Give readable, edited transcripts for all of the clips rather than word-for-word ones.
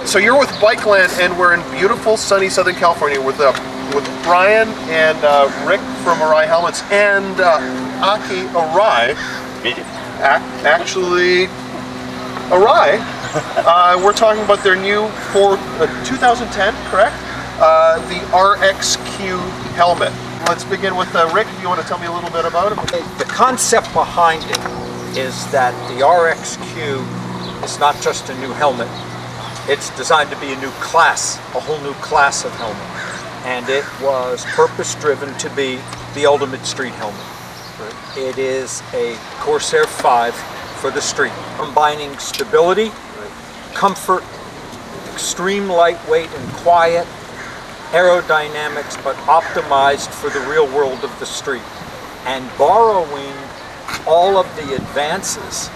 So you're with Bikeland, and we're in beautiful, sunny Southern California with Brian and Rick from Arai Helmets and Aki Arai. Actually, Arai. We're talking about their new 2010, correct? The RXQ helmet. Let's begin with Rick. If you want to tell me a little bit about it. The concept behind it is that the RXQ is not just a new helmet. It's designed to be a new class, a whole new class of helmet. And it was purpose-driven to be the ultimate street helmet. Right. It is a Corsair 5 for the street, combining stability, comfort, extreme lightweight and quiet, aerodynamics, but optimized for the real world of the street, and borrowing all of the advances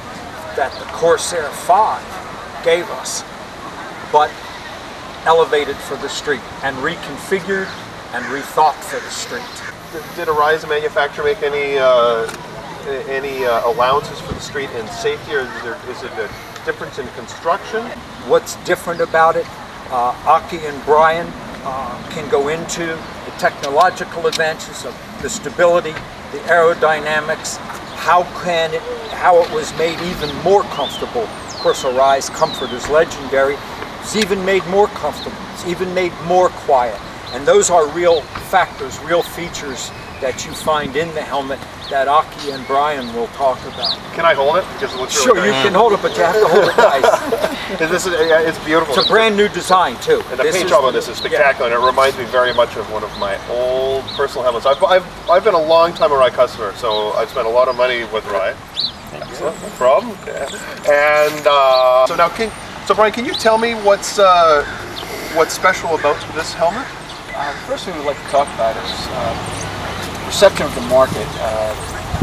that the Corsair 5 gave us, but elevated for the street and reconfigured and rethought for the street. Did Arai's manufacturer make any allowances for the street in safety, or is it a difference in construction? What's different about it, Aki and Brian can go into the technological advances of the stability, the aerodynamics, how it was made even more comfortable. Of course, Arai's comfort is legendary. It's even made more comfortable. It's even made more quiet. And those are real factors, real features that you find in the helmet that Aki and Brian will talk about. Can I hold it? Because it looks really sure, nice. You can hold it, but you have to hold it nice. It's beautiful. It's a brand new design too. And the paint job on this is spectacular, and it reminds me very much of one of my old personal helmets. I've been a long time Arai customer, so I've spent a lot of money with Arai. Excellent, no problem. Yeah. And so now, Brian, can you tell me what's special about this helmet? The first thing we'd like to talk about is perception of the market.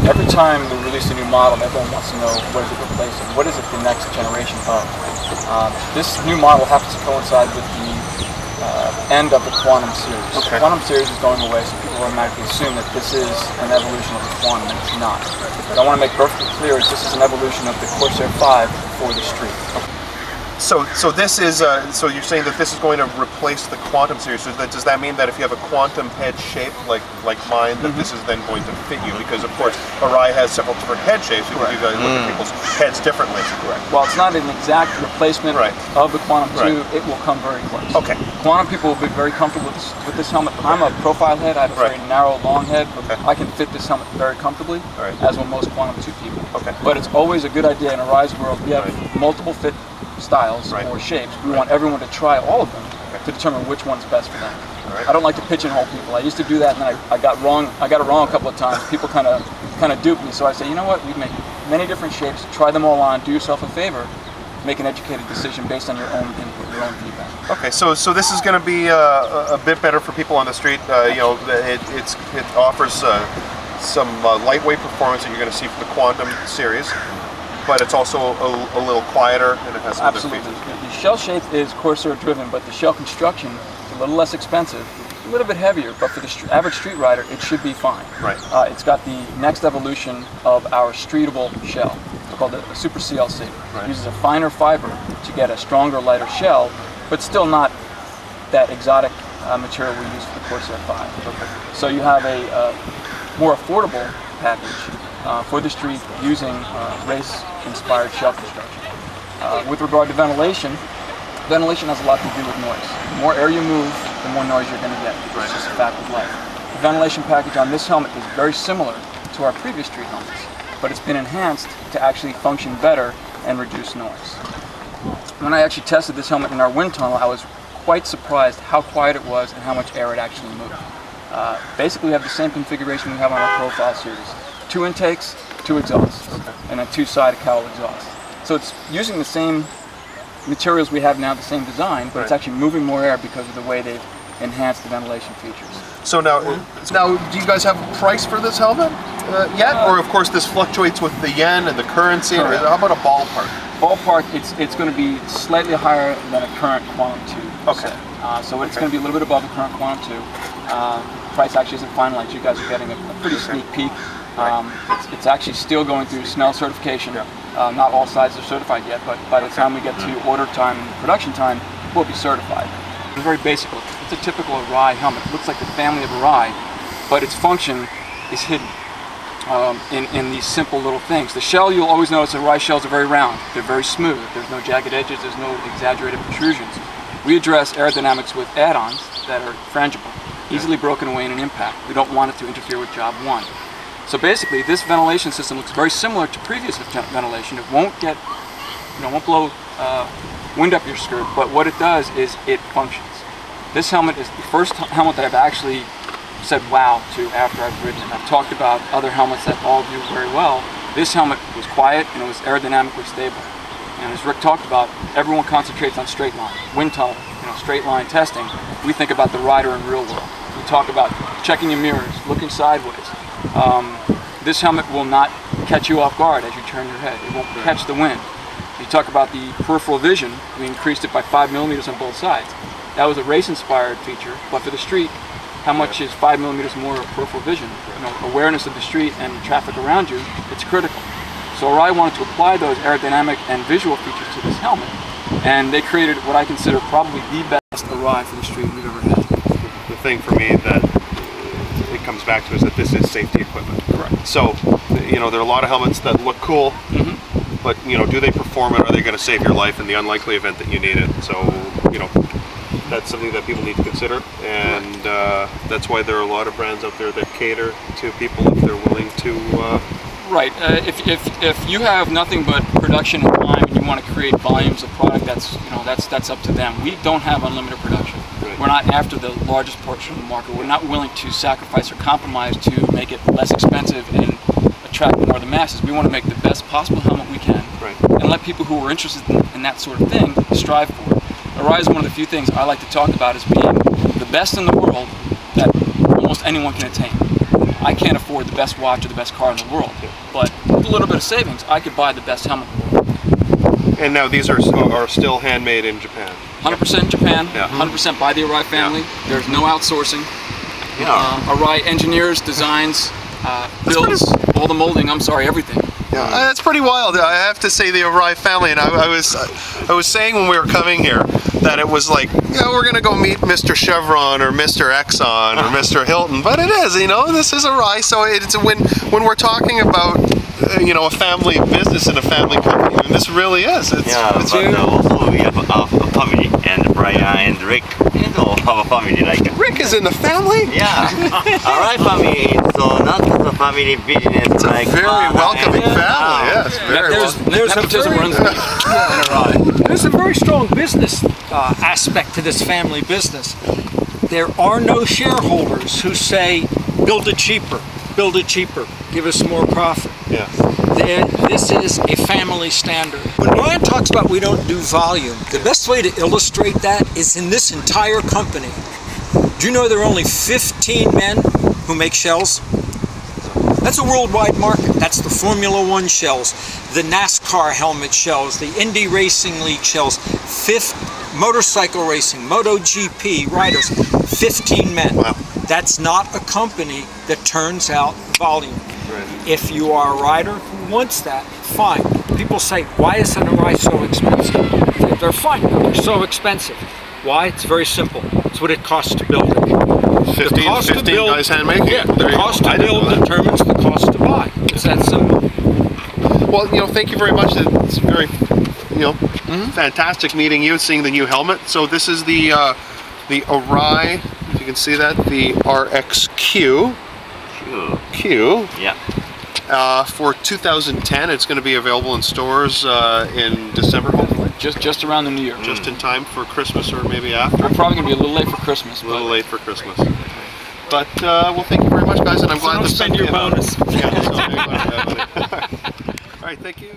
Every time we release a new model, everyone wants to know what is it replacing, what is it the next generation of. This new model happens to coincide with the end of the Quantum series. Okay. The Quantum series is going away, so people automatically assume that this is an evolution of the Quantum, and it's not. But I want to make perfectly clear that this is an evolution of the Corsair 5 for the street. Okay. So this is so you're saying that this is going to replace the Quantum series. So does that mean that if you have a Quantum head shape like mine, that this is then going to fit you? Because of course Arai has several different head shapes. Because you guys look at people's heads differently. Correct. Well, it's not an exact replacement of the Quantum 2. It will come very close. Okay. Quantum people will be very comfortable with this helmet. I'm a profile head. I have a very narrow, long head. Okay. I can fit this helmet very comfortably, as will most Quantum 2 people. Okay. But it's always a good idea in Arai's world. We have multiple fit styles or shapes. We want everyone to try all of them to determine which one's best for them. I don't like to pigeonhole people. I used to do that, and then I got it wrong a couple of times. People kind of duped me. So I say, you know what? We make many different shapes. Try them all on. Do yourself a favor. Make an educated decision based on your own input, your own feedback. Okay, so this is going to be a bit better for people on the street. You know, it offers some lightweight performance that you're going to see from the Quantum series. But it's also a little quieter, and it has some other features. The shell shape is Corsair driven, but the shell construction is a little less expensive, a little bit heavier, but for the average street rider, it should be fine. Right. It's got the next evolution of our streetable shell. It's called a Super CLC. It uses a finer fiber to get a stronger, lighter shell, but still not that exotic material we use for the Corsair 5. Okay. So you have a more affordable package for the street using race-inspired shell construction. With regard to ventilation has a lot to do with noise. The more air you move, the more noise you're going to get. It's just a fact of life. The ventilation package on this helmet is very similar to our previous street helmets, but it's been enhanced to actually function better and reduce noise. When I actually tested this helmet in our wind tunnel, I was quite surprised how quiet it was and how much air it actually moved. Basically, we have the same configuration we have on our profile series. 2 intakes, 2 exhausts, and a 2-sided cowl exhaust. So it's using the same materials we have now, the same design, but it's actually moving more air because of the way they've enhanced the ventilation features. So now do you guys have a price for this helmet yet? Or of course this fluctuates with the yen and the currency. How about a ballpark? Ballpark, it's going to be slightly higher than a current Quantum 2. Okay. So it's going to be a little bit above the current Quantum 2. Price actually isn't finalized. You guys are getting a pretty sneak peek. It's actually still going through Snell certification. Not all sizes are certified yet, but by the time we get to order time and production time, will be certified. It's very basic looking. It's a typical Arai helmet. It looks like the family of Arai, but its function is hidden in these simple little things. The shell, you'll always notice Arai shells are very round. They're very smooth. There's no jagged edges. There's no exaggerated protrusions. We address aerodynamics with add-ons that are frangible, easily broken away in an impact. We don't want it to interfere with job one. So basically, this ventilation system looks very similar to previous ventilation. It won't get, won't blow wind up your skirt, but what it does is it functions. This helmet is the first helmet that I've actually said wow to after I've ridden it. I've talked about other helmets that all do very well. This helmet was quiet and it was aerodynamically stable. And as Rick talked about, everyone concentrates on straight line, wind tunnel, straight line testing. We think about the rider in real world. We talk about checking your mirrors, looking sideways. This helmet will not catch you off guard as you turn your head. It won't catch the wind. You talk about the peripheral vision. We increased it by 5 millimeters on both sides. That was a race-inspired feature, but for the street, how much is 5 millimeters more of peripheral vision? Awareness of the street and traffic around you, it's critical. So Arai wanted to apply those aerodynamic and visual features to this helmet, and they created what I consider probably the best Arai for the street we've ever had. The thing for me that it comes back to is that this is safety equipment. Correct. So, there are a lot of helmets that look cool, but do they perform it? Are they going to save your life in the unlikely event that you need it? So, that's something that people need to consider, and that's why there are a lot of brands out there that cater to people if they're willing to. Right. If you have nothing but production and time, and you want to create volumes of product, that's up to them. We don't have unlimited production. Right. We're not after the largest portion of the market. We're not willing to sacrifice or compromise to make it less expensive and attract more of the masses. We want to make the best possible helmet we can, right, and let people who are interested in that sort of thing strive for it. Arai is one of the few things I like to talk about as being the best in the world that almost anyone can attain. I can't afford the best watch or the best car in the world, but with a little bit of savings, I could buy the best helmet in the world. And now these are still handmade in Japan? 100% Japan, yeah. 100% by the Arai family. Yeah. There's no outsourcing. Yeah. Arai engineers, designs, builds, all the molding, everything. Yeah, that's pretty wild. I have to say the Arai family, and I was saying when we were coming here that it was like, we're gonna go meet Mr. Chevron or Mr. Exxon or Mr. Hilton, but it is, this is Arai. So it's when we're talking about a family business and a family company, and this really is. It's also we have a family, and Brian and Rick have a family like that. Rick is in the family? Yeah. Arai family is not just a family business. It's a very welcoming family. Yes, very There's a very strong business aspect to this family business. There are no shareholders who say, build it cheaper, give us more profit. Yeah. This is a family standard. When Brian talks about we don't do volume, the best way to illustrate that is in this entire company. Do you know there are only 15 men who make shells? That's a worldwide market. That's the Formula One shells, the NASCAR helmet shells, the Indy Racing League shells, motorcycle racing, MotoGP riders, 15 men. Wow. That's not a company that turns out volume. Right. If you are a rider who wants that, fine. People say, why is an Arai so expensive? They're fine, they're so expensive. Why? It's very simple. It's what it costs to build it. 15 guys hand making it. The cost to build determines the cost to buy. It's that simple. Well, thank you very much. It's very, fantastic meeting you, seeing the new helmet. So this is the Arai, if you can see that, the RXQ. Q. Yeah. For 2010, it's going to be available in stores in December, hopefully. Just around the New Year. Just in time for Christmas or maybe after. We're probably going to be a little late for Christmas. A little late for Christmas. But, well, thank you very much, guys, and I'm glad to spend your bonus. Yeah, so, all right, thank you.